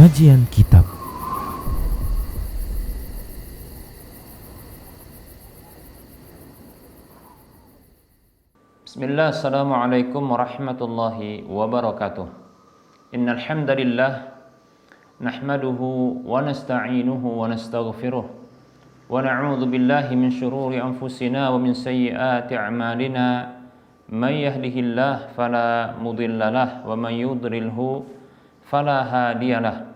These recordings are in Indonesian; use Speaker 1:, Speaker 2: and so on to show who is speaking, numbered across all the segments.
Speaker 1: Kajian Kitab.
Speaker 2: Bismillah, assalamualaikum warahmatullahi wabarakatuh. Innal hamdalillah nahmaduhu wa nasta'inuhu wa nastaghfiruh wa na'udzu billahi min shururi anfusina wa min sayyiati a'malina. May yahdihillahu fala mudhillalah wa may yudlilhu fala hadiyalah.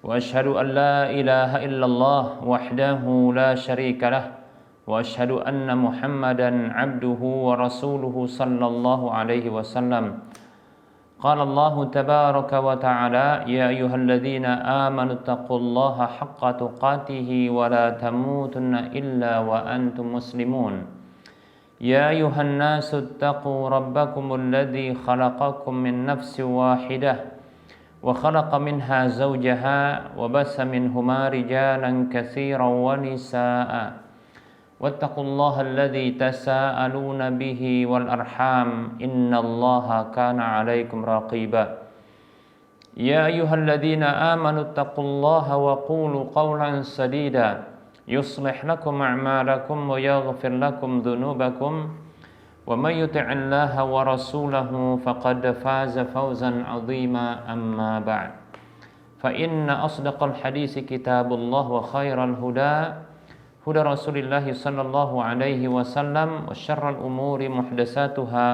Speaker 2: Wa asyhadu an la ilaha illallah wahdahu la syarika lah. Wa asyhadu anna Muhammadan abduhu wa rasuluhu sallallahu alaihi wasallam. Qala Allah tabaraka wa ta'ala, ya ayyuhalladzina amanu taqullaha haqqa tuqatih wa la tamutunna illa wa antum muslimun. Ya ayuhan nasu taqu rabbakumul ladzi khalaqakum min nafsin wahidah wa khalaqa minha zawjaha wa bassa minhuma rijalan katsiran wa nisaa'a. Wattaqullaha alladzi tasaaluna bihi wal arham innallaha kana 'alaikum raqiba. Ya ayyuhalladzina amanu taqullaha wa qulu qawlan sadida yuslih lakum a'malakum wa yaghfir lakum dhunubakum wa may yuti'illaha wa rasulahu faqad faza fawzan 'azima. Amma ba'd. Fa inna asdaqal hadisi kitabullah wa khairal huda huda Rasulillah sallallahu alaihi wasallam wa syarrul umuri muhdatsatuha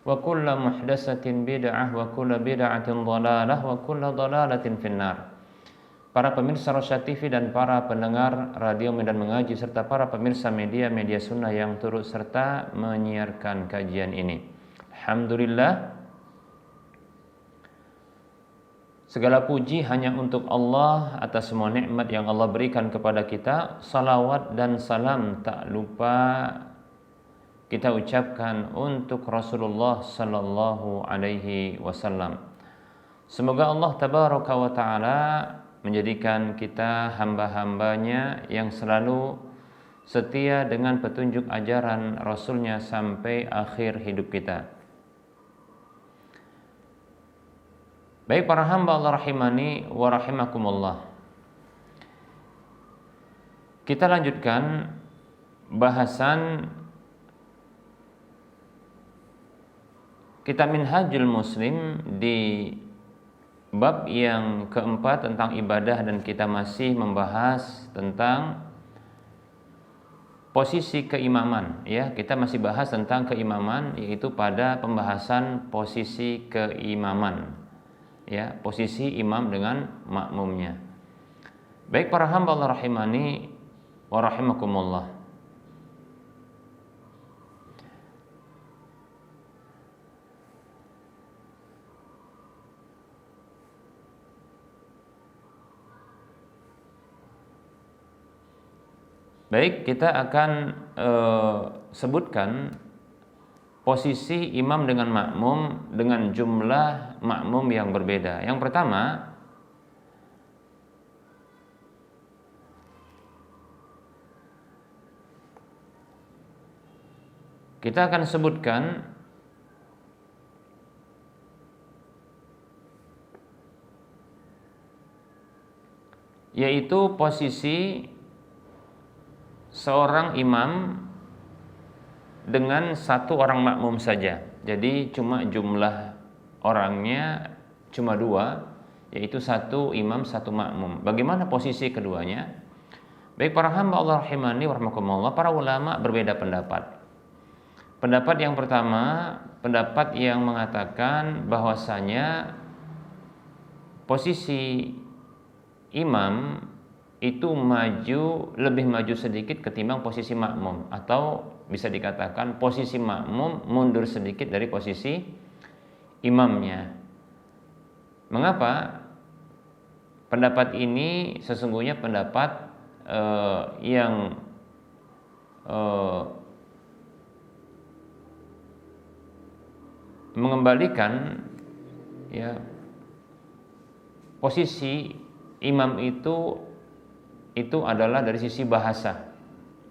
Speaker 2: wa kullu muhdatsatin bid'ah wa kullu bid'atin dhalalah wa kullu dhalalatin finnar. Para pemirsa Rosyad TV dan para pendengar radio Medan Mengaji serta para pemirsa media sunnah yang turut serta menyiarkan kajian ini. Alhamdulillah, segala puji hanya untuk Allah atas semua nikmat yang Allah berikan kepada kita. Salawat dan salam tak lupa kita ucapkan untuk Rasulullah sallallahu alaihi wasallam. Semoga Allah tabaraka wa ta'ala menjadikan kita hamba-hambanya yang selalu setia dengan petunjuk ajaran Rasulnya sampai akhir hidup kita. Baik para hamba Allah rahimani wa rahimakumullah, kita lanjutkan bahasan kitab Minhajul Muslim di bab yang keempat tentang ibadah, dan kita masih membahas tentang posisi keimaman, ya. Kita masih bahas tentang keimaman, yaitu pada pembahasan posisi keimaman, ya, posisi imam dengan makmumnya. Baik para hamba Allah rahimani wa rahimakumullah, baik, kita akan sebutkan posisi imam dengan makmum dengan jumlah makmum yang berbeda. Yang pertama, kita akan sebutkan yaitu posisi seorang imam dengan satu orang makmum saja. Jadi cuma jumlah orangnya cuma dua, yaitu satu imam satu makmum. Bagaimana posisi keduanya? Baik para hamba Allah rahimani wa rahimakumullah, para ulama berbeda pendapat. Pendapat yang pertama, pendapat yang mengatakan bahwasanya posisi imam itu lebih maju sedikit ketimbang posisi makmum, atau bisa dikatakan posisi makmum mundur sedikit dari posisi imamnya. Mengapa? Pendapat ini sesungguhnya pendapat yang mengembalikan, ya, posisi imam itu adalah dari sisi bahasa,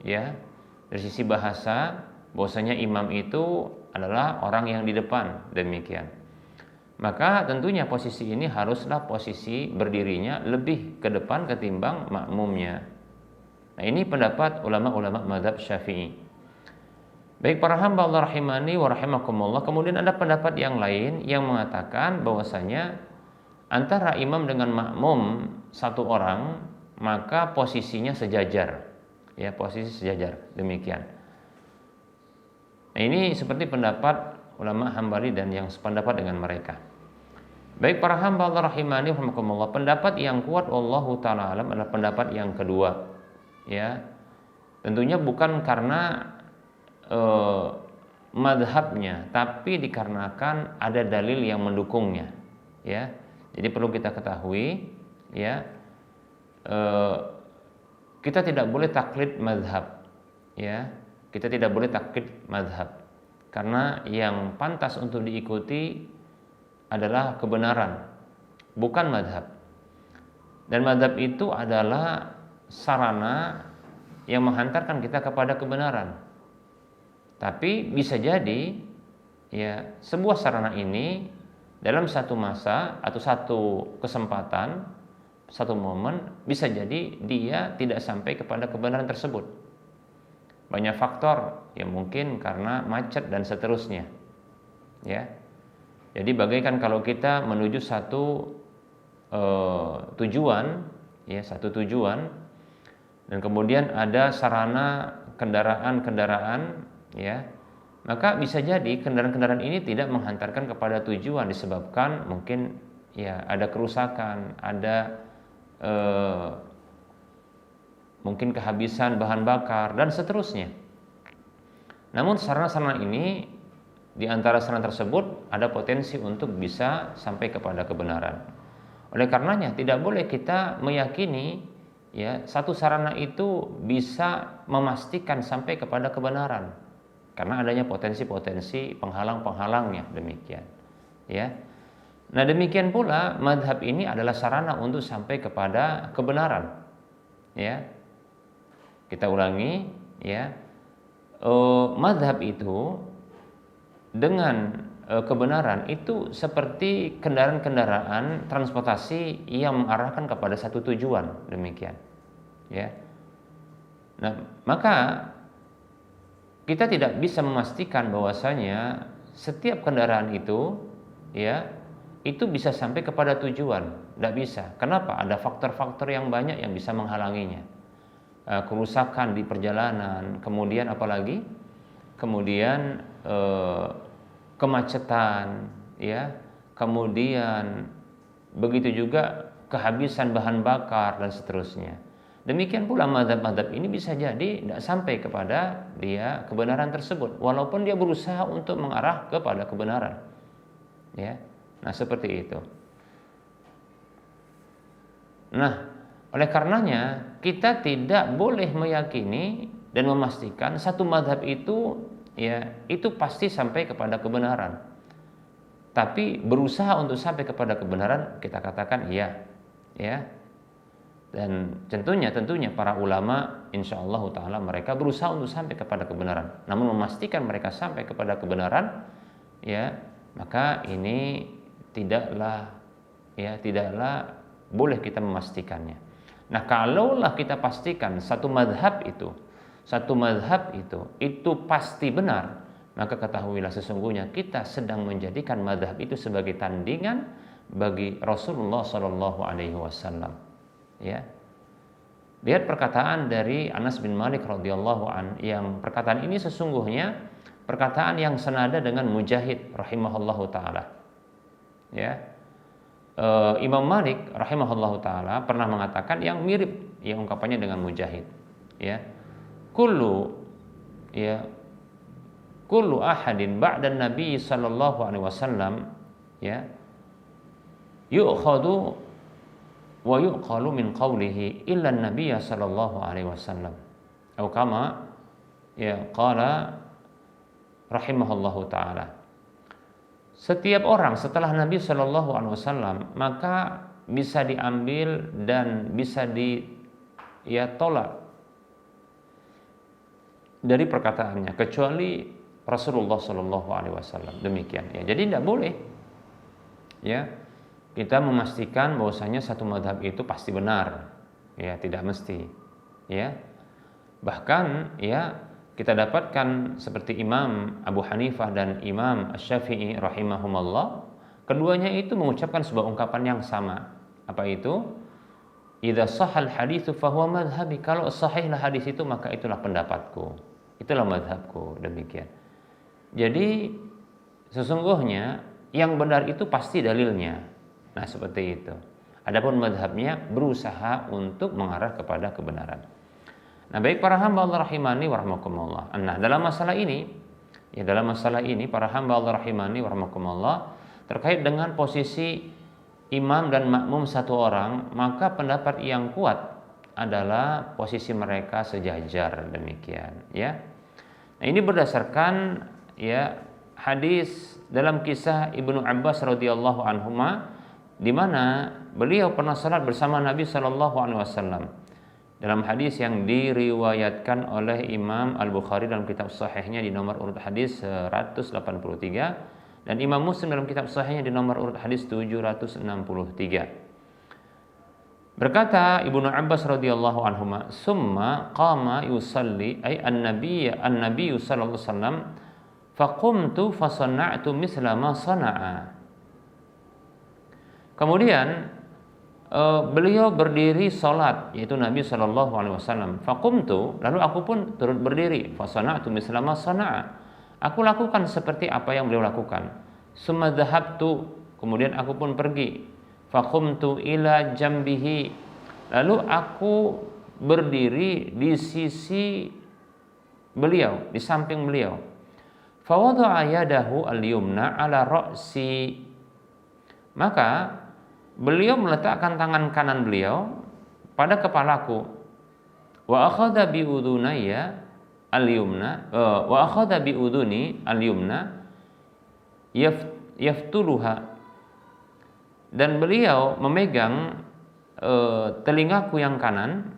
Speaker 2: ya, dari sisi bahasa bahwasanya imam itu adalah orang yang di depan, demikian. maka tentunya posisi ini haruslah posisi berdirinya lebih ke depan ketimbang makmumnya. Nah, ini pendapat ulama-ulama mazhab Syafi'i. Baik para hamba Allah rahimani wa rahimakumullah, kemudian ada pendapat yang lain yang mengatakan bahwasanya antara imam dengan makmum satu orang maka posisinya sejajar. Ya, posisi sejajar, demikian. Nah, ini seperti pendapat ulama Hambali dan yang sependapat dengan mereka. Baik para hamba Allah rahimani wa rahimakumullah, pendapat yang kuat wallahu taala alam adalah pendapat yang kedua. Ya. Tentunya bukan karena madhabnya, tapi dikarenakan ada dalil yang mendukungnya. Ya. Jadi perlu kita ketahui, ya, kita tidak boleh taklid madhab, ya, kita tidak boleh taklid madhab, karena yang pantas untuk diikuti adalah kebenaran, bukan madhab. Dan madhab itu adalah sarana yang menghantarkan kita kepada kebenaran. Tapi bisa jadi, ya, sebuah sarana ini dalam satu masa atau satu kesempatan, satu momen, bisa jadi dia tidak sampai kepada kebenaran tersebut. Banyak faktor yang mungkin karena macet dan seterusnya. Ya. Jadi bagaikan kalau kita menuju satu tujuan, ya, satu tujuan, dan kemudian ada sarana kendaraan-kendaraan, ya, maka bisa jadi kendaraan-kendaraan ini tidak menghantarkan kepada tujuan disebabkan mungkin, ya, ada kerusakan, ada mungkin kehabisan bahan bakar dan seterusnya. Namun sarana-sarana ini, di antara sarana tersebut ada potensi untuk bisa sampai kepada kebenaran. Oleh karenanya tidak boleh kita meyakini, ya, satu sarana itu bisa memastikan sampai kepada kebenaran, karena adanya potensi-potensi penghalang-penghalangnya, demikian. Ya. Nah, demikian pula madhab ini adalah sarana untuk sampai kepada kebenaran. Ya. Kita ulangi, ya. Madhab itu dengan kebenaran itu seperti kendaraan-kendaraan transportasi yang mengarahkan kepada satu tujuan, demikian. Ya. Nah, maka kita tidak bisa memastikan bahwasanya setiap kendaraan itu, ya, itu bisa sampai kepada tujuan. Tidak bisa. Kenapa? Ada faktor-faktor yang banyak yang bisa menghalanginya. Kerusakan di perjalanan, kemudian apalagi? Kemudian kemacetan, ya, kemudian begitu juga kehabisan bahan bakar dan seterusnya. Demikian pula mazhab-mazhab ini bisa jadi tidak sampai kepada dia kebenaran tersebut, walaupun dia berusaha untuk mengarah kepada kebenaran. Ya, nah seperti itu. Nah, oleh karenanya kita tidak boleh meyakini dan memastikan satu mazhab itu, ya, itu pasti sampai kepada kebenaran. Tapi berusaha untuk sampai kepada kebenaran kita katakan iya, ya. Dan tentunya para ulama insyaallah taala mereka berusaha untuk sampai kepada kebenaran. Namun memastikan mereka sampai kepada kebenaran, ya, maka ini tidaklah boleh kita memastikannya. Nah, kalaulah kita pastikan satu madhab itu pasti benar, maka ketahuilah sesungguhnya kita sedang menjadikan madhab itu sebagai tandingan bagi Rasulullah Shallallahu Alaihi Wasallam. Ya, lihat perkataan dari Anas bin Malik radhiyallahu an, yang perkataan ini sesungguhnya perkataan yang senada dengan Mujahid rahimahullahu taala. Ya, Imam Malik rahimahullahu taala pernah mengatakan yang mirip, yang ungkapannya dengan Mujahid. Ya, kullu ahadin ba'da Nabi sallallahu alaihi wasallam, ya, yu'khadu wa yuqalu min qawlihi illa an-nabiy sallallahu alaihi wasallam. Atau kama, ya, qala rahimahullahu taala. Setiap orang setelah Nabi sallallahu alaihi wasallam maka bisa diambil dan bisa tolak dari perkataannya kecuali Rasulullah sallallahu alaihi wasallam. Demikian, ya. Jadi tidak boleh ya, kita memastikan bahwasanya satu mazhab itu pasti benar, ya, tidak mesti, ya. Bahkan ya kita dapatkan seperti Imam Abu Hanifah dan Imam Asy-Syafi'i rahimahumullah, keduanya itu mengucapkan sebuah ungkapan yang sama. Apa itu? Idza shahhal haditsu fahuwa madhhabi. Kalau sahihlah hadis itu maka itulah pendapatku. Itulah mazhabku, demikian. Jadi sesungguhnya yang benar itu pasti dalilnya. Nah, seperti itu. Adapun mazhabnya berusaha untuk mengarah kepada kebenaran. Nah, baik para hamba Allah rahimani wa rahmakumullah. Nah, dalam masalah ini para hamba Allah rahimani wa rahmakumullah, terkait dengan posisi imam dan makmum satu orang, maka pendapat yang kuat adalah posisi mereka sejajar, demikian, ya. Nah, ini berdasarkan ya hadis dalam kisah Ibnu Abbas radhiyallahu anhuma, di mana beliau pernah salat bersama Nabi sallallahu alaihi wasallam. Dalam hadis yang diriwayatkan oleh Imam Al-Bukhari dalam kitab sahihnya di nomor urut hadis 183 dan Imam Muslim dalam kitab sahihnya di nomor urut hadis 763. Berkata Ibnu Abbas radhiyallahu anhuma, "Summa qama yusalli ay an-nabiy sallallahu alaihi wasallam faqumtu fa sana'tu misla ma sana'a." Kemudian beliau berdiri salat, yaitu Nabi sallallahu alaihi wasallam. Faqumtu, lalu aku pun turut berdiri. Fa sana'tu misla ma sana'a. Aku lakukan seperti apa yang beliau lakukan. Summa dhahabtu, kemudian aku pun pergi. Faqumtu ila jambihi, lalu aku berdiri di sisi beliau, di samping beliau. Fa wada'a yadahu al-yumna ala ra'si, maka beliau meletakkan tangan kanan beliau pada kepalaku. Wa akhadha bi udunayya al-yumna wa akhadha bi uduni al-yumna yaftuluha, dan beliau memegang telingaku yang kanan,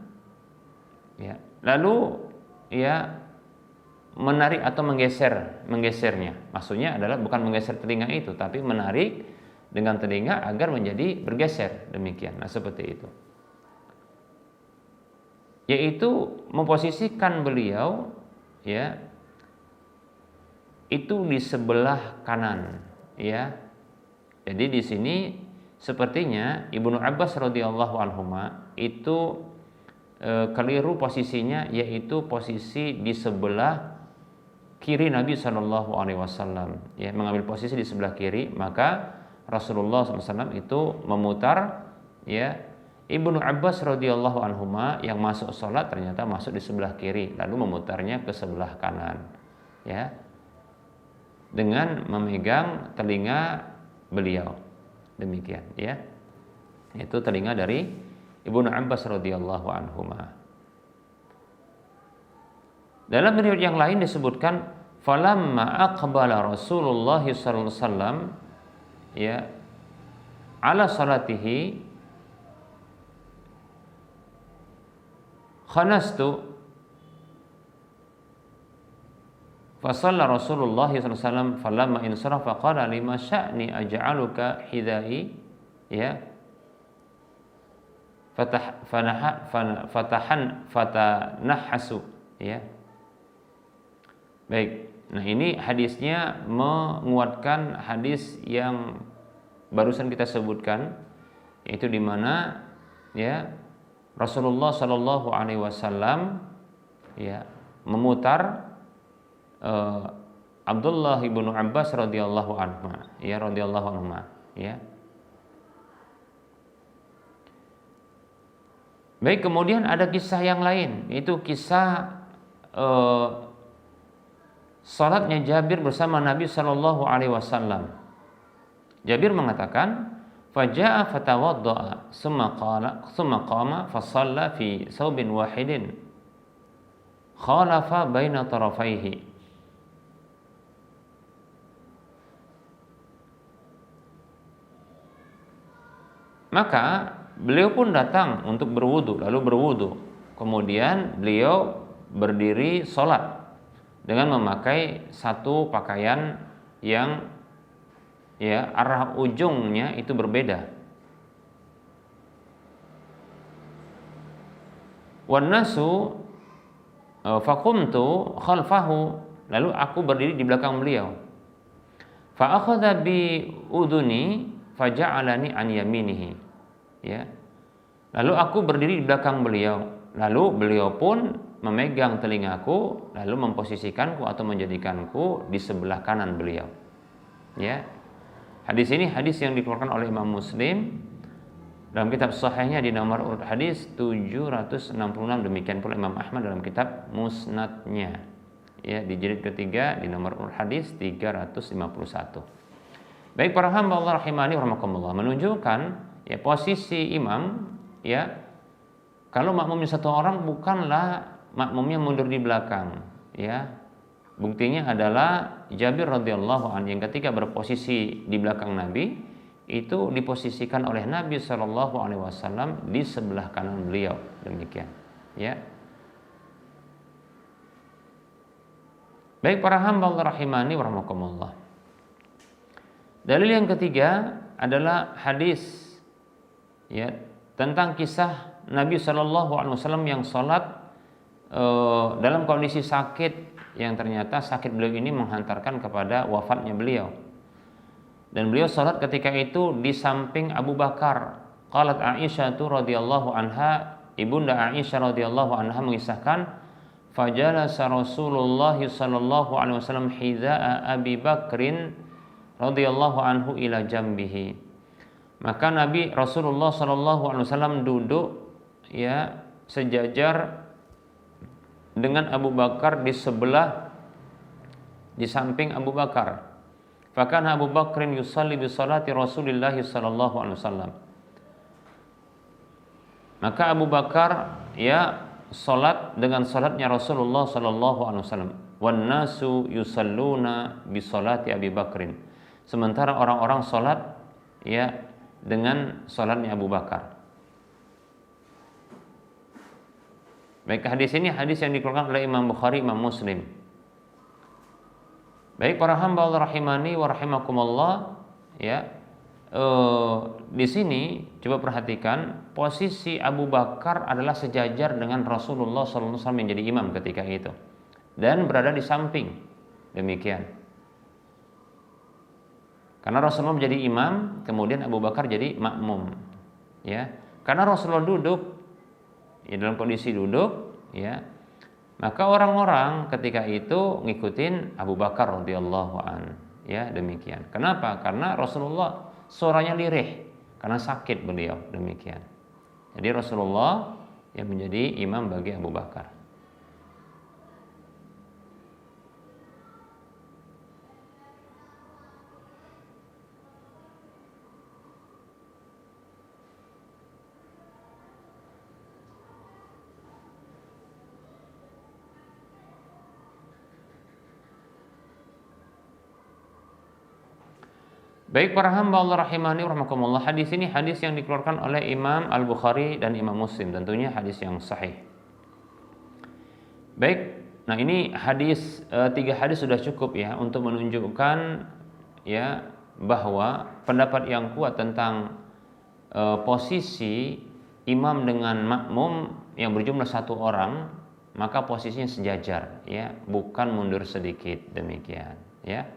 Speaker 2: ya, lalu ya menarik atau menggesernya. Maksudnya adalah bukan menggeser telinga itu, tapi menarik dengan telinga agar menjadi bergeser, demikian. Nah, seperti itu. Yaitu memposisikan beliau ya itu di sebelah kanan, ya. Jadi di sini sepertinya Ibnu Abbas radhiyallahu anhuma itu keliru posisinya, yaitu posisi di sebelah kiri Nabi sallallahu alaihi wasallam, ya, mengambil posisi di sebelah kiri, maka Rasulullah SAW itu memutar, ya, Ibnu Abbas radhiyallahu anhuma yang masuk sholat ternyata masuk di sebelah kiri, lalu memutarnya ke sebelah kanan, ya, dengan memegang telinga beliau, demikian, ya, itu telinga dari Ibnu Abbas radhiyallahu anhuma. Dalam riwayat yang lain disebutkan, falamma aqbala Rasulullah sallallahu alaihi wasallam ya ala salatihi khanastu fa shalla Rasulullah sallallahu alaihi wasallam falamma insarafa qala lima sya'ni aj'aluka hidai, ya, fatanahasu, ya. Baik. Nah, ini hadisnya menguatkan hadis yang barusan kita sebutkan, yaitu di mana ya Rasulullah Shallallahu Alaihi Wasallam ya memutar Abdullah ibnu Abbas radhiyallahu anhu, ya, radhiyallahu anhu, ya. Baik, kemudian ada kisah yang lain, yaitu kisah salatnya Jabir bersama Nabi sallallahu alaihi wasallam. Jabir mengatakan, "Faja'a fatawadda'a, tsumma qama fa shalla fi thawbin wahidin khalafa baina tarafaihi." Maka beliau pun datang untuk berwudu, lalu berwudu. Kemudian beliau berdiri salat dengan memakai satu pakaian yang ya, arah ujungnya itu berbeda. Wan nasu faqumtu khalfahu, lalu aku berdiri di belakang beliau. Fa akhadha bi udhuni faja'alani an yaminihi. Ya. Lalu aku berdiri di belakang beliau, lalu beliau pun memegang telingaku, lalu memposisikanku atau menjadikanku di sebelah kanan beliau. Ya. Hadis ini hadis yang dikeluarkan oleh Imam Muslim dalam kitab sahihnya di nomor urut hadis 766, demikian pula Imam Ahmad dalam kitab Musnadnya, ya, di jilid ketiga di nomor urut hadis 351. Baik para hamba Allah rahimani rahimakumullah, menunjukkan ya posisi imam, ya, kalau makmumnya satu orang bukanlah makmumnya mundur di belakang, ya. Buktinya adalah Jabir radhiyallahu anhu yang ketika berposisi di belakang Nabi itu diposisikan oleh Nabi Shallallahu Alaihi Wasallam di sebelah kanan beliau, demikian, ya. Baik para hamba Allah rahimani warahmatullah. Dalil yang ketiga adalah hadis, ya, tentang kisah Nabi Shallallahu Alaihi Wasallam yang sholat dalam kondisi sakit, yang ternyata sakit beliau ini menghantarkan kepada wafatnya beliau. Dan beliau salat ketika itu di samping Abu Bakar. Qalat Aisyah radhiyallahu anha, ibunda Aisyah radhiyallahu anha mengisahkan, fajalasa Rasulullah sallallahu alaihi wasallam hidza'a Abi Bakrin radhiyallahu anhu ila jambihi. Maka Nabi Rasulullah sallallahu alaihi wasallam duduk, ya, sejajar dengan Abu Bakar di samping Abu Bakar. Fakana Abu Bakrin yusalli bi salati Rasulillah sallallahu alaihi wasallam. Maka Abu Bakar, ya, salat dengan salatnya Rasulullah sallallahu alaihi wasallam. Wan nasu yusalluna bi salati Abi Bakrin. Sementara orang-orang salat, ya, dengan salatnya Abu Bakar. Baik, hadis ini hadis yang dikeluarkan oleh Imam Bukhari, Imam Muslim. Baik para hamba Allah rahimani wa rahimakumullah, ya. Di sini coba perhatikan posisi Abu Bakar adalah sejajar dengan Rasulullah sallallahu alaihi wasallam menjadi imam ketika itu dan berada di samping, demikian. Karena Rasulullah menjadi imam, kemudian Abu Bakar jadi makmum, ya. Karena Rasulullah duduk, ya, dalam kondisi duduk, ya, maka orang-orang ketika itu ngikutin Abu Bakar radhiyallahu an, ya, demikian. Kenapa? Karena Rasulullah suaranya lirih karena sakit beliau, demikian. Jadi Rasulullah yang menjadi imam bagi Abu Bakar. Baik para hamba Allah rahimani rahimakumullah, hadis ini hadis yang dikeluarkan oleh Imam Al-Bukhari dan Imam Muslim, tentunya hadis yang sahih. Baik, nah ini hadis, 3 hadis sudah cukup, ya, untuk menunjukkan, ya, bahwa pendapat yang kuat tentang posisi imam dengan makmum yang berjumlah 1 orang, maka posisinya sejajar, ya, bukan mundur sedikit, demikian, ya.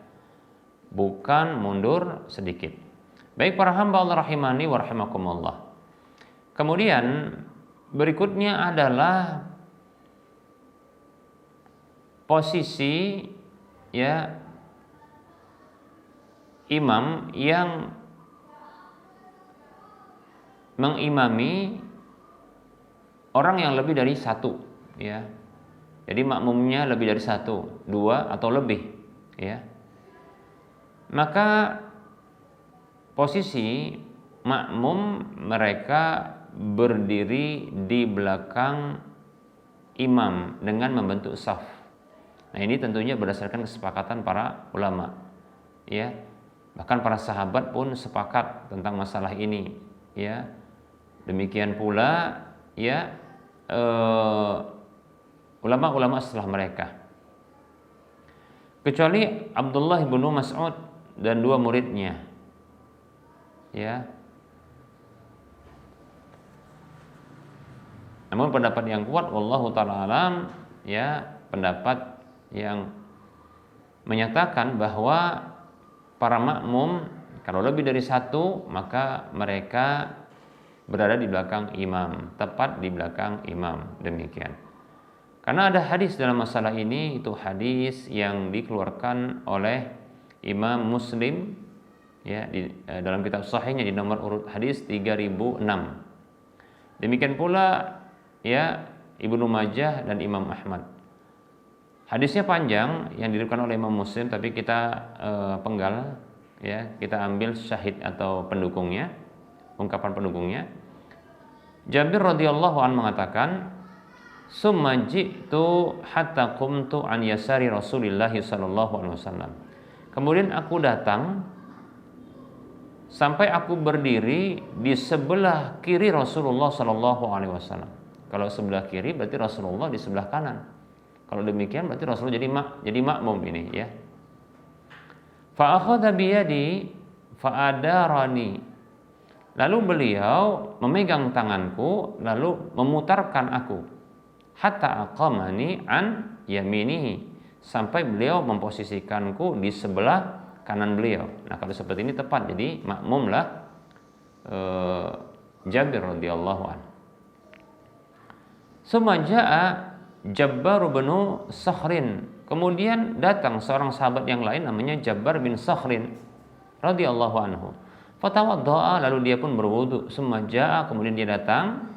Speaker 2: Bukan mundur sedikit. Baik para hamba Allah rahimani wa rahimakumullah. Kemudian berikutnya adalah posisi, ya, imam yang mengimami orang yang lebih dari 1, ya. Jadi makmumnya lebih dari 1, 2 atau lebih, ya. Maka posisi makmum mereka berdiri di belakang imam dengan membentuk shaf. Nah, ini tentunya berdasarkan kesepakatan para ulama, ya. Bahkan para sahabat pun sepakat tentang masalah ini, ya. Demikian pula, ya, ulama-ulama setelah mereka. Kecuali Abdullah bin Mas'ud dan 2 muridnya, ya. Namun pendapat yang kuat wallahu taala alam, ya, pendapat yang menyatakan bahwa para makmum kalau lebih dari satu maka mereka berada di belakang imam, tepat di belakang imam, demikian. Karena ada hadis dalam masalah ini, itu hadis yang dikeluarkan oleh Imam Muslim, ya, dalam kitab sahihnya di nomor urut hadis 3006. Demikian pula, ya, Ibnu Majah dan Imam Ahmad. Hadisnya panjang yang diriwayatkan oleh Imam Muslim, tapi kita penggal, ya, kita ambil syahid atau pendukungnya, ungkapan pendukungnya. Jabir radhiyallahu anhu mengatakan, "Summa ji'tu hatta qumtu an yasari Rasulillah sallallahu alaihi wasallam." Kemudian aku datang sampai aku berdiri di sebelah kiri Rasulullah sallallahu alaihi wasallam. Kalau sebelah kiri berarti Rasulullah di sebelah kanan. Kalau demikian berarti Rasulullah jadi makmum ini, ya. Fa akhadha bi yadi fa adarani. Lalu beliau memegang tanganku lalu memutarkan aku. Hatta aqamani an yaminihi, sampai beliau memposisikanku di sebelah kanan beliau. Nah, kalau seperti ini tepat, jadi makmumlah Jabir radhiyallahu anhu. Summa jaa Jabbar bin Sakhrin. Kemudian datang seorang sahabat yang lain namanya Jabbar bin Sakhrin radhiyallahu anhu. Fatawaddaa, lalu dia pun berwudu. Summa jaa, kemudian dia datang.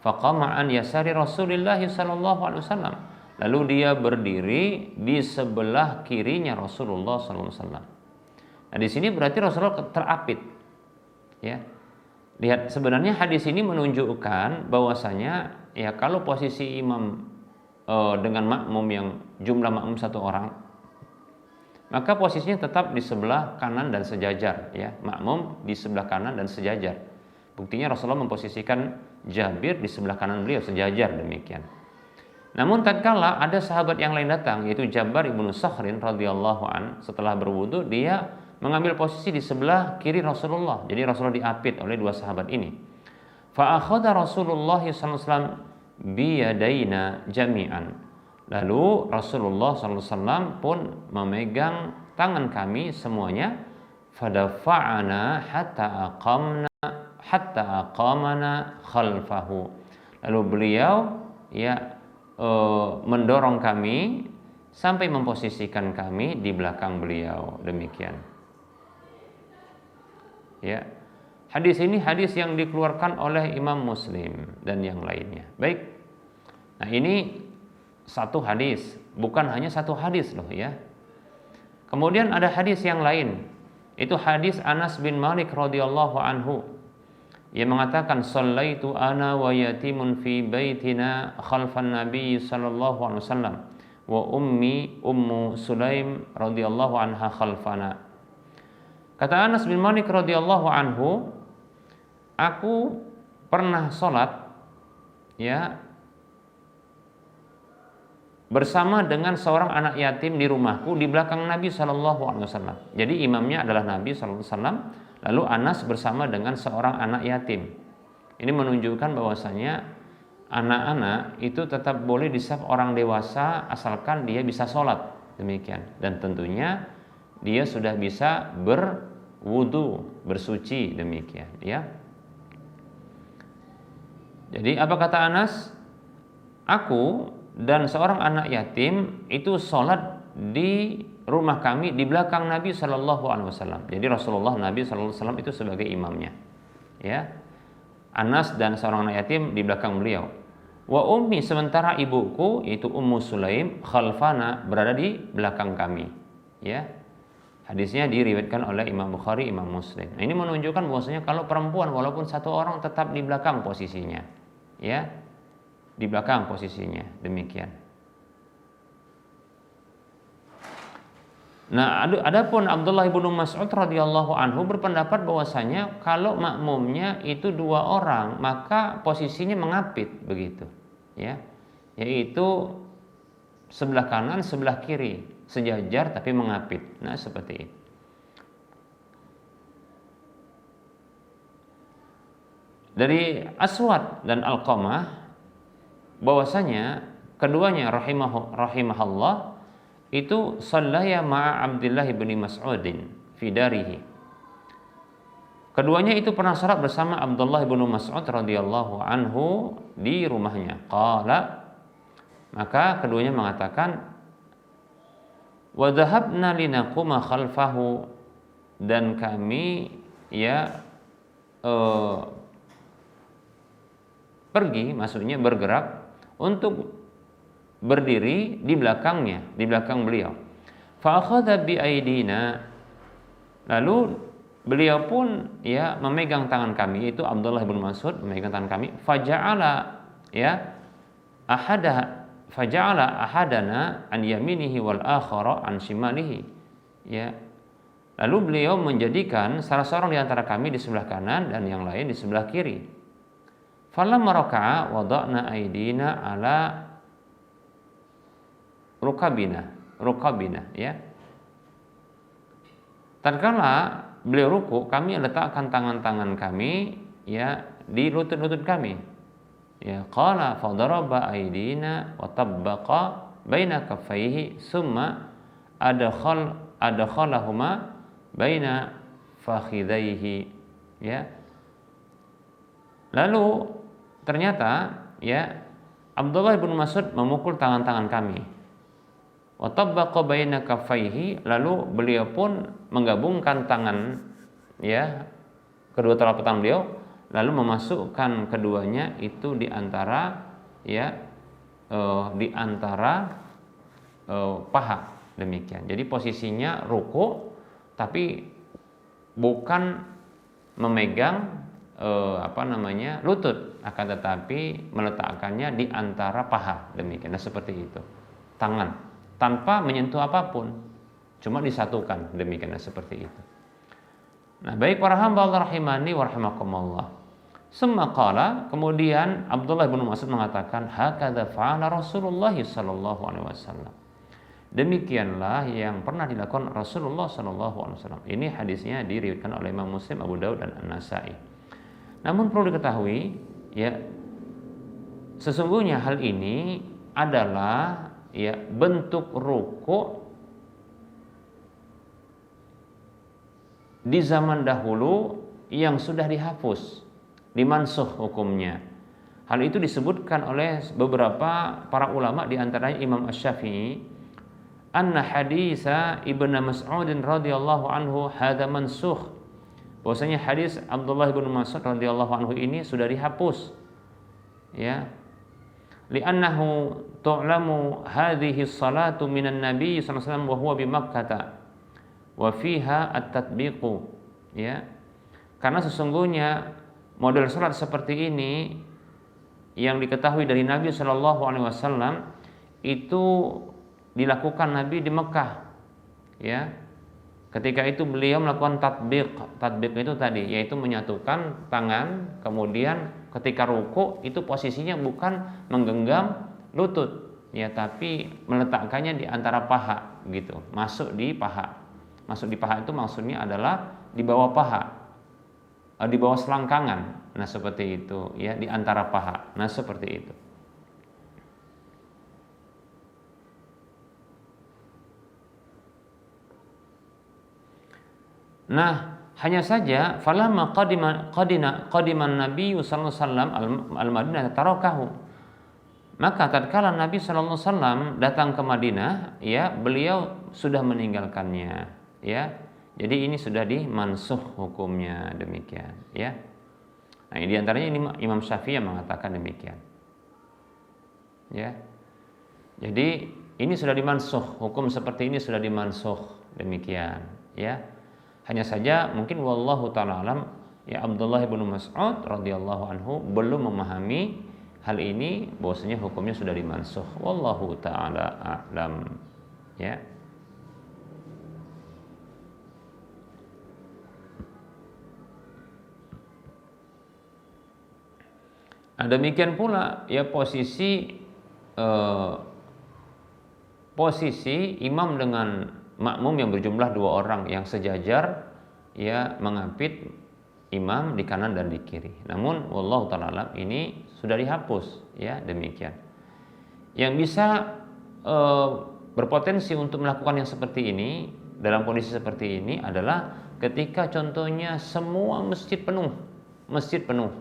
Speaker 2: Faqama an yasari Rasulillah sallallahu alaihi wasallam. Lalu dia berdiri di sebelah kirinya Rasulullah sallallahu alaihi wasallam. Nah, di sini berarti Rasulullah terapit. Ya. Lihat, sebenarnya hadis ini menunjukkan bahwasanya, ya, kalau posisi imam dengan makmum yang jumlah makmum satu orang, maka posisinya tetap di sebelah kanan dan sejajar, ya. Makmum di sebelah kanan dan sejajar. Buktinya Rasulullah memposisikan Jabir di sebelah kanan beliau, sejajar demikian. Namun tatkala ada sahabat yang lain datang, yaitu Jabbar ibnu Sakhrin radhiyallahu an, setelah berwudu dia mengambil posisi di sebelah kiri Rasulullah. Jadi Rasulullah diapit oleh dua sahabat ini. Fa akhadha Rasulullah sallallahu alaihi wasallam biyadaina jami'an. Lalu Rasulullah SAW pun memegang tangan kami semuanya. Fadafa'ana hatta aqamana khalfahu. Lalu beliau, ya, mendorong kami sampai memposisikan kami di belakang beliau, demikian. Ya. Hadis ini hadis yang dikeluarkan oleh Imam Muslim dan yang lainnya. Baik. Nah, ini satu hadis, bukan hanya satu hadis loh, ya. Kemudian ada hadis yang lain. Itu hadis Anas bin Malik radhiyallahu anhu. Ia mengatakan, "Shallaitu ana wa yatimun fi baitina khalfan Nabi sallallahu alaihi wasallam wa ummu Sulaim radhiyallahu anha khalfana." Kata Anas bin Malik radhiyallahu anhu, aku pernah sholat, ya, bersama dengan seorang anak yatim di rumahku di belakang Nabi Shallallahu Alaihi Wasallam. Jadi imamnya adalah Nabi Shallallahu Alaihi Wasallam, lalu Anas bersama dengan seorang anak yatim. Ini menunjukkan bahwasanya anak-anak itu tetap boleh disaf orang dewasa asalkan dia bisa sholat, demikian. Dan tentunya dia sudah bisa berwudu, bersuci, demikian, ya. Jadi apa kata Anas? Aku dan seorang anak yatim itu sholat di rumah kami di belakang Nabi Shallallahu Alaihi Wasallam. Jadi Rasulullah, Nabi Shallallahu Alaihi Wasallam itu sebagai imamnya, ya. Anas dan seorang anak yatim di belakang beliau. Wa ummi, sementara ibuku itu Ummu Sulaim khalfana, berada di belakang kami, ya. Hadisnya diriwayatkan oleh Imam Bukhari, Imam Muslim. Nah, ini menunjukkan bahwasanya kalau perempuan walaupun satu orang tetap di belakang posisinya, ya, di belakang posisinya, demikian. Nah, adapun Abdullah bin Mas'ud radhiyallahu anhu berpendapat bahwasanya kalau makmumnya itu dua orang, maka posisinya mengapit begitu, ya. Yaitu sebelah kanan, sebelah kiri, sejajar tapi mengapit. Nah, seperti itu. dari Aswad dan Alqamah bahwasanya keduanya rahimahullah itu shallaya ma'a Abdullah bin Mas'udin fi darihi. Keduanya itu pernah salat bersama Abdullah bin Mas'ud radhiyallahu anhu di rumahnya. Qala, maka keduanya mengatakan, wa dhahabna linaquma khalfahu, dan kami pergi, maksudnya bergerak untuk berdiri di belakangnya, di belakang beliau. Fa akhadha bi aidina, lalu beliau pun memegang tangan kami, itu Abdullah bin Mas'ud memegang tangan kami. Faja'ala ahadana an yaminihi wal akhara an shimalihi. Lalu beliau menjadikan salah seorang di antara kami di sebelah kanan dan yang lain di sebelah kiri. Falamma raka'a wada'na aidina ala rukabina. Tatkala beliau ruku, kami letakkan tangan-tangan kami di lutut-lutut kami. Qala fadaraba aidina wa tabbaqa baina kaffaihi summa adkhalahuma baina fakhidaihi. Lalu ternyata Abdullah bin Mas'ud memukul tangan-tangan kami. Wa tabbaqa baina kaffaihi, lalu beliau pun menggabungkan tangan kedua telapak tangan beliau, lalu memasukkan keduanya itu di antara paha, demikian. Jadi posisinya ruku tapi bukan memegang lutut, akan tetapi meletakkannya di antara paha, demikian. Nah, seperti itu. Tangan tanpa menyentuh apapun, cuma disatukan, demikian. Nah, seperti itu. Nah, baik para hamba Allah rahimani wa rahimakumullah. Summa qala, kemudian Abdullah bin Mas'ud mengatakan, hakadza fa'ala Rasulullah sallallahu alaihi wasallam. Demikianlah yang pernah dilakukan Rasulullah sallallahu alaihi wasallam. Ini hadisnya diriwayatkan oleh Imam Muslim, Abu Daud dan An-Nasa'i. Namun perlu diketahui, sesungguhnya hal ini adalah bentuk ruku di zaman dahulu yang sudah dihapus, dimansuh hukumnya. Hal itu disebutkan oleh beberapa para ulama, di antaranya Imam Asy-Syafi'i, anna hadisa Ibnu Mas'ud radhiyallahu anhu hadza mansukh, bahwasanya hadis Abdullah bin Mas'ud radhiyallahu anhu ini sudah dihapus, li'annahu tu'lamu hadhihi salatu minan nabiy sallallahu alaihi wasallam wa huwa bi Makkah wa fiha at-tatbiqu, karena sesungguhnya model salat seperti ini yang diketahui dari Nabi sallallahu alaihi wasallam itu dilakukan Nabi di Mekah, ketika itu beliau melakukan tatbiq itu tadi, yaitu menyatukan tangan, kemudian ketika ruku itu posisinya bukan menggenggam lutut, tapi meletakkannya di antara paha, gitu, masuk di paha. Masuk di paha itu maksudnya adalah di bawah paha, di bawah selangkangan. Nah, seperti itu, di antara paha. Nah, seperti itu. Nah, hanya saja falamma qadiman Nabi sallallahu alaihi wasallam al-Madinah tarakahu. Maka tatkala Nabi sallallahu alaihi wasallam datang ke Madinah, beliau sudah meninggalkannya, Jadi ini sudah dimansuh hukumnya, demikian, Nah, di antaranya ini Imam Syafi'i yang mengatakan demikian. Jadi ini sudah dimansuh, hukum seperti ini sudah dimansuh, demikian, Hanya saja mungkin wallahu ta'ala alam, Abdullah bin Mas'ud radhiyallahu anhu belum memahami hal ini, bahwasanya hukumnya sudah dimansuh. Wallahu ta'ala a'lam. Nah, demikian pula posisi imam dengan makmum yang berjumlah 2 orang yang sejajar, mengapit imam di kanan dan di kiri. Namun wallahu ta'ala alam ini sudah dihapus, ya, demikian. Yang bisa berpotensi untuk melakukan yang seperti ini dalam kondisi seperti ini adalah ketika contohnya semua masjid penuh,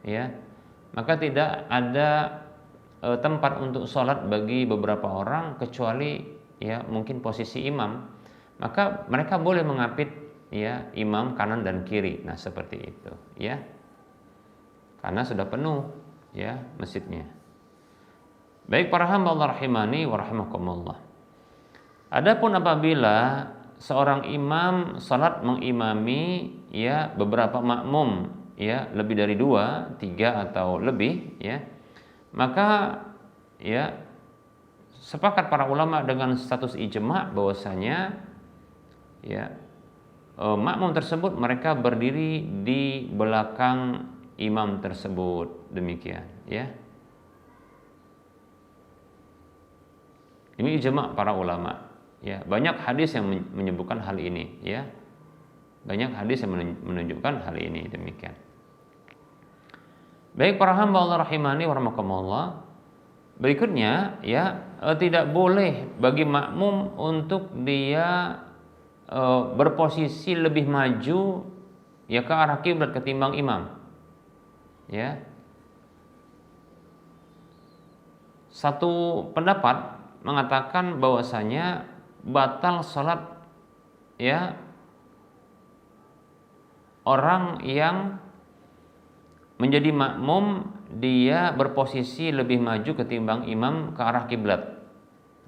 Speaker 2: ya, maka tidak ada tempat untuk sholat bagi beberapa orang kecuali, ya, mungkin posisi imam, maka mereka boleh mengapit, ya, imam kanan dan kiri. Nah, seperti itu, ya, karena sudah penuh, ya, masjidnya. Baik para hamba Allah rahimani wa rahimakumullah. Adapun apabila seorang imam salat mengimami, ya, beberapa makmum, ya, lebih dari 2, 3 atau lebih, ya, maka, ya, sepakat para ulama dengan status ijma' bahwasanya, ya, makmum tersebut mereka berdiri di belakang imam tersebut, demikian, ya. Ini ijma' para ulama. Ya, banyak hadis yang menyebutkan hal ini, ya. Banyak hadis yang menunjukkan hal ini, demikian. Baik para hamba Allah rahimani wa rahimakumullah. Berikutnya, ya, tidak boleh bagi makmum untuk dia berposisi lebih maju, ya, ke arah kiblat ketimbang imam. Ya. Satu pendapat mengatakan bahwasanya batal salat, ya, orang yang menjadi makmum dia berposisi lebih maju ketimbang imam ke arah kiblat,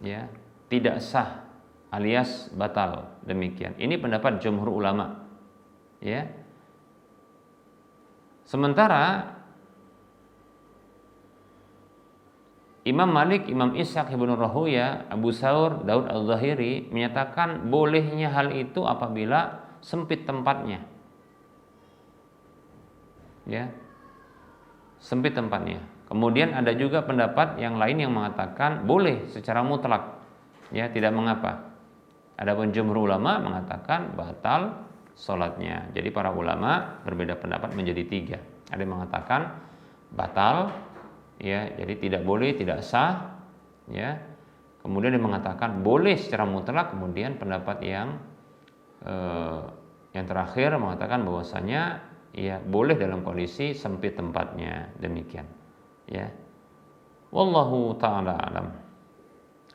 Speaker 2: ya, tidak sah alias batal, demikian. Ini pendapat jumhur ulama, ya. Sementara Imam Malik, Imam Ishaq Ibnu Rahuya, Abu Saur, Daud Al-Zahiri menyatakan bolehnya hal itu apabila sempit tempatnya. Ya. Sempit tempatnya. Kemudian ada juga pendapat yang lain yang mengatakan boleh secara mutlak. Ya, tidak mengapa. Adapun jumhur ulama mengatakan batal salatnya. Jadi para ulama berbeda pendapat menjadi 3. Ada yang mengatakan batal, ya, jadi tidak boleh, tidak sah, ya. Kemudian dia mengatakan boleh secara mutlak. Kemudian pendapat yang terakhir mengatakan bahwasanya, ya, boleh dalam kondisi sempit tempatnya, demikian, ya. Wallahu taala alam,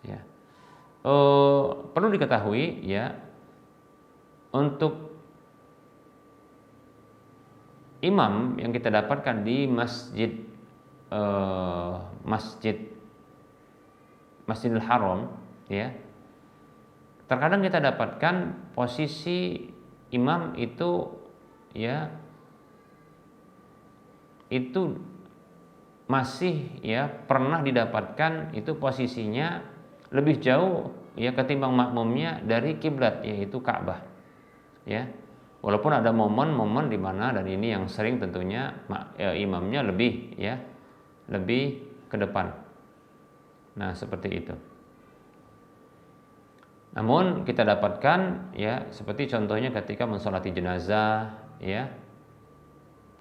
Speaker 2: ya. Perlu diketahui, ya, untuk imam yang kita dapatkan di Masjidil Haram, ya, terkadang kita dapatkan posisi imam itu, ya, itu masih, ya, pernah didapatkan itu posisinya lebih jauh, ya, ketimbang makmumnya dari kiblat, yaitu Ka'bah, ya. Walaupun ada momen-momen di mana, dan ini yang sering tentunya, imamnya lebih, ya, lebih ke depan. Nah, seperti itu. Namun kita dapatkan, ya, seperti contohnya ketika mensolati jenazah, ya.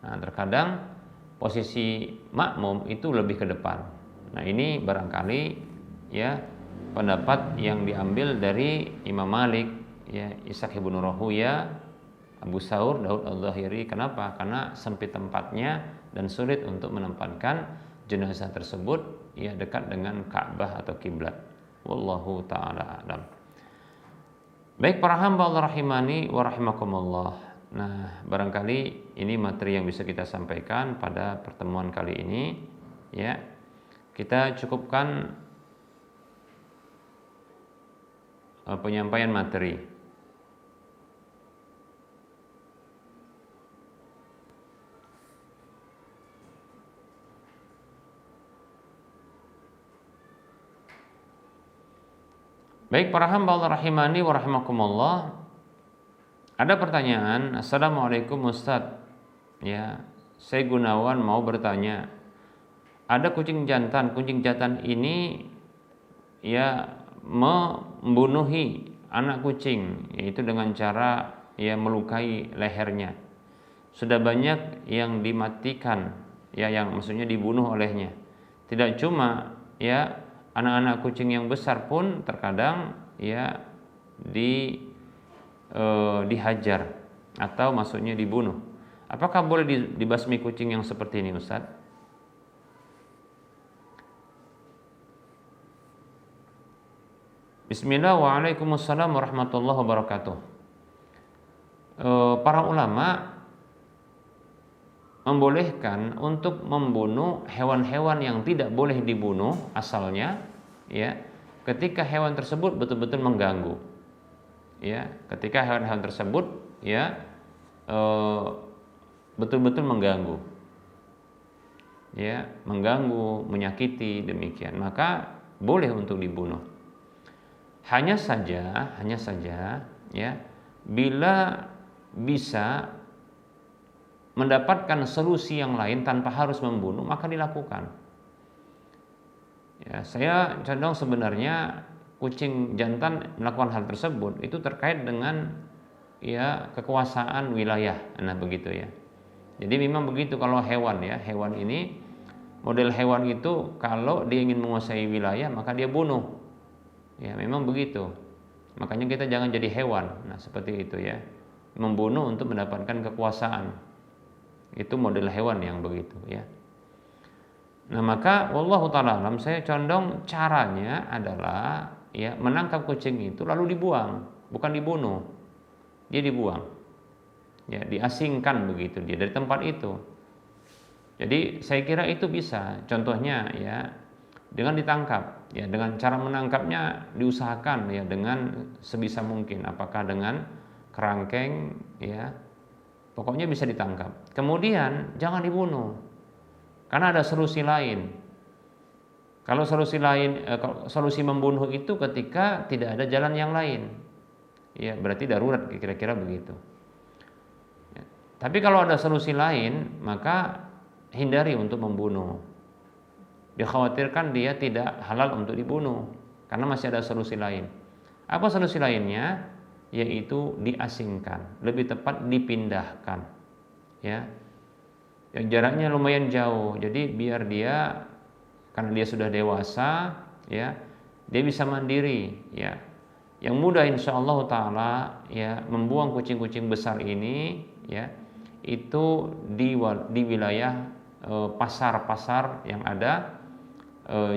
Speaker 2: Nah, terkadang posisi makmum itu lebih ke depan. Nah, ini barangkali, ya, pendapat yang diambil dari Imam Malik, ya, Ishaq Ibnu Rahuya, Abu Saur, Daud Al-Zahiri. Kenapa? Karena sempit tempatnya dan sulit untuk menempatkan jenazah tersebut, ya, dekat dengan Ka'bah atau kiblat. Wallahu taala alam. Baik para hamba Allah rahimani wa rahimakumullah. Nah, barangkali ini materi yang bisa kita sampaikan pada pertemuan kali ini, ya. Kita cukupkan penyampaian materi. Baik para hamba Allah rahimani wa rahimakumullah. Ada pertanyaan, Assalamualaikum Ustaz. Ya, saya Gunawan mau bertanya. Ada kucing jantan ini, ya, membunuhi anak kucing, yaitu dengan cara, ya, melukai lehernya. sudah banyak yang dimatikan, ya, yang maksudnya dibunuh olehnya. Tidak cuma ya anak-anak kucing yang besar pun terkadang ya dihajar atau maksudnya dibunuh. Apakah boleh dibasmi kucing yang seperti ini, Ustaz? Bismillah, waalaikumsalam warahmatullahi wabarakatuh. Para ulama membolehkan untuk membunuh hewan-hewan yang tidak boleh dibunuh asalnya, ya, ketika hewan tersebut betul-betul mengganggu, ya, ketika hewan-hewan tersebut ya betul-betul mengganggu, ya, mengganggu, menyakiti, demikian, maka boleh untuk dibunuh. Hanya saja, ya, bila bisa mendapatkan solusi yang lain tanpa harus membunuh, maka dilakukan. Ya, saya condong sebenarnya kucing jantan melakukan hal tersebut itu terkait dengan ya kekuasaan wilayah, nah begitu ya. Jadi memang begitu kalau hewan, ya, hewan ini, model hewan itu kalau dia ingin menguasai wilayah maka dia bunuh. Ya, memang begitu. Makanya kita jangan jadi hewan. Nah, seperti itu ya. Membunuh untuk mendapatkan kekuasaan. Itu model hewan yang begitu ya. Nah, maka wallahu ta'ala alam, saya condong caranya adalah ya menangkap kucing itu lalu dibuang, bukan dibunuh. Dia dibuang. Ya, diasingkan begitu dia dari tempat itu. Jadi saya kira itu bisa. Contohnya ya dengan ditangkap, ya, dengan cara menangkapnya diusahakan ya dengan sebisa mungkin, apakah dengan kerangkeng, ya, pokoknya bisa ditangkap. Kemudian jangan dibunuh, karena ada solusi lain. Kalau solusi lain, solusi membunuh itu ketika tidak ada jalan yang lain, ya, berarti darurat, kira-kira begitu. Ya. Tapi kalau ada solusi lain, maka hindari untuk membunuh. Dikhawatirkan dia tidak halal untuk dibunuh karena masih ada solusi lain. Apa solusi lainnya? Yaitu diasingkan, lebih tepat dipindahkan, ya. Yang jaraknya lumayan jauh. Jadi biar dia, karena dia sudah dewasa, ya, dia bisa mandiri, ya. Yang mudah insyaallah taala ya membuang kucing-kucing besar ini, ya, itu di wilayah pasar-pasar yang ada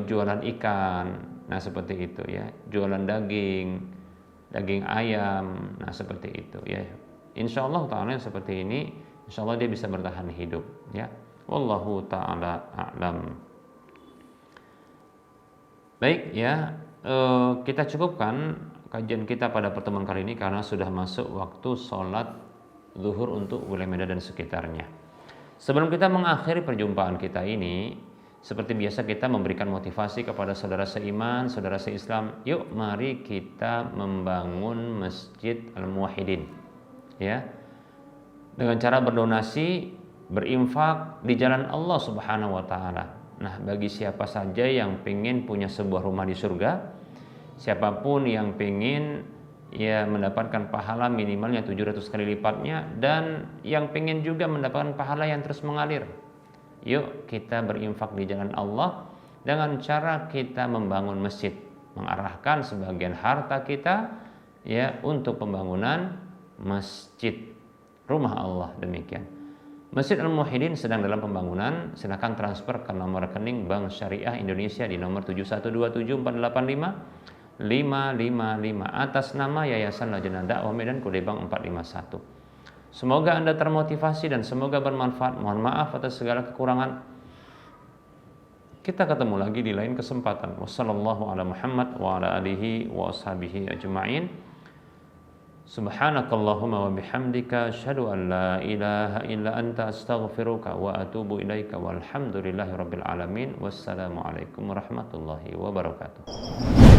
Speaker 2: jualan ikan, nah seperti itu ya, jualan daging ayam, nah seperti itu ya. Insyaallah taala seperti ini, insyaallah dia bisa bertahan hidup ya. Wallahu taala a'lam. Baik ya, kita cukupkan kajian kita pada pertemuan kali ini karena sudah masuk waktu sholat zuhur untuk wilayah Medan dan sekitarnya. Sebelum kita mengakhiri perjumpaan kita ini, seperti biasa kita memberikan motivasi kepada saudara seiman, saudara seislam. Yuk mari kita membangun Masjid Al-Muwahhidin, ya. Dengan cara berdonasi, berinfak di jalan Allah Subhanahu wa taala. Nah, bagi siapa saja yang pengen punya sebuah rumah di surga, siapapun yang pengen ya mendapatkan pahala minimalnya 700 kali lipatnya, dan yang pengen juga mendapatkan pahala yang terus mengalir, yuk kita berinfak di jalan Allah dengan cara kita membangun masjid, mengarahkan sebagian harta kita ya untuk pembangunan masjid, rumah Allah, demikian. Masjid Al-Muwahhidin sedang dalam pembangunan. Silakan transfer ke nomor rekening Bank Syariah Indonesia di nomor 7127485 555 atas nama Yayasan Lajnah Dakwah Medan Kode Bank 451. Semoga Anda termotivasi dan semoga bermanfaat. Mohon maaf atas segala kekurangan. Kita ketemu lagi di lain kesempatan. Wassallallahu ala Muhammad wa ala alihi wa ashabihi ajma'in. Subhanakallahumma wa bihamdika asyhadu an la ilaha illa anta astaghfiruka wa atubu ilaika walhamdulillahi rabbil alamin. Wassalamualaikum warahmatullahi wabarakatuh.